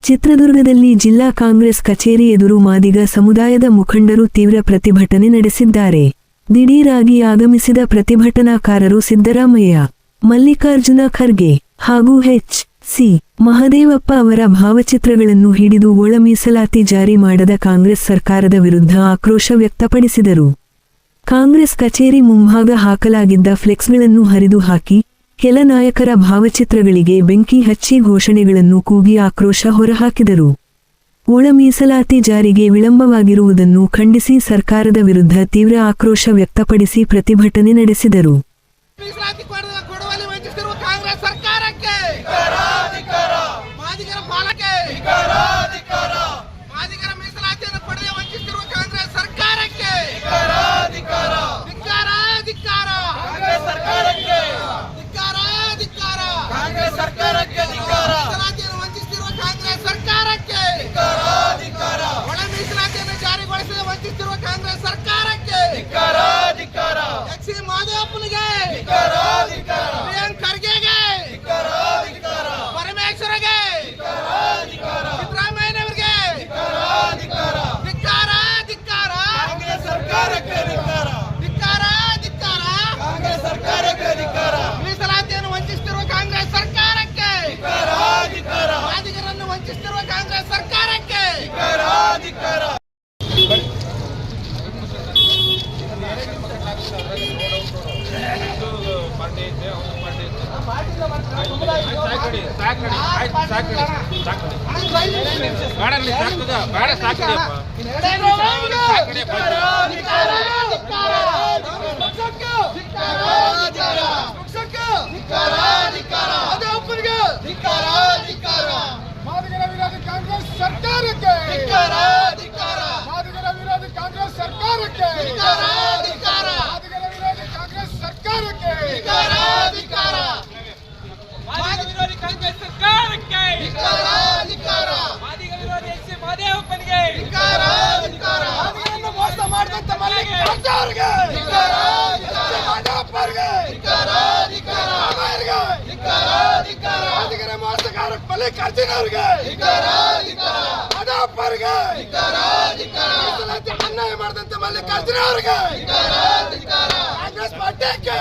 ಚಿತ್ರದುರ್ಗದಲ್ಲಿ ಜಿಲ್ಲಾ ಕಾಂಗ್ರೆಸ್ ಕಚೇರಿ ಎದುರು ಮಾದಿಗ ಸಮುದಾಯದ ಮುಖಂಡರು ತೀವ್ರ ಪ್ರತಿಭಟನೆ ನಡೆಸಿದ್ದಾರೆ. ದಿಢೀರಾಗಿ ಆಗಮಿಸಿದ ಪ್ರತಿಭಟನಾಕಾರರು ಸಿದ್ದರಾಮಯ್ಯ, ಮಲ್ಲಿಕಾರ್ಜುನ ಖರ್ಗೆ ಹಾಗೂ ಎಚ್.ಸಿ. ಮಹದೇವಪ್ಪ ಅವರ ಭಾವಚಿತ್ರಗಳನ್ನು ಹಿಡಿದು ಒಳ ಮೀಸಲಾತಿ ಜಾರಿ ಮಾಡದ ಕಾಂಗ್ರೆಸ್ ಸರ್ಕಾರದ ವಿರುದ್ಧ ಆಕ್ರೋಶ ವ್ಯಕ್ತಪಡಿಸಿದರು. ಕಾಂಗ್ರೆಸ್ ಕಚೇರಿ ಮುಂಭಾಗ ಹಾಕಲಾಗಿದ್ದ ಫ್ಲೆಕ್ಸ್ಗಳನ್ನು ಹರಿದು ಹಾಕಿ, ಕೆಲ ನಾಯಕರ ಭಾವಚಿತ್ರಗಳಿಗೆ ಬೆಂಕಿ ಹಚ್ಚಿ ಘೋಷಣೆಗಳನ್ನು ಕೂಗಿ ಆಕ್ರೋಶ ಹೊರಹಾಕಿದರು. ಒಳ ಮೀಸಲಾತಿ ಜಾರಿಗೆ ವಿಳಂಬವಾಗಿರುವುದನ್ನು ಖಂಡಿಸಿ ಸರ್ಕಾರದ ವಿರುದ್ಧ ತೀವ್ರ ಆಕ್ರೋಶ ವ್ಯಕ್ತಪಡಿಸಿ ಪ್ರತಿಭಟನೆ ನಡೆಸಿದರು. ಅನ್ಯಾಯ ಮಾಡಿದಂತ ಮಲ್ಲಿಕಾರ್ಜುನ ಅವರಿಗೆ ಕಾಂಗ್ರೆಸ್ ಪಾರ್ಟಿಗೆ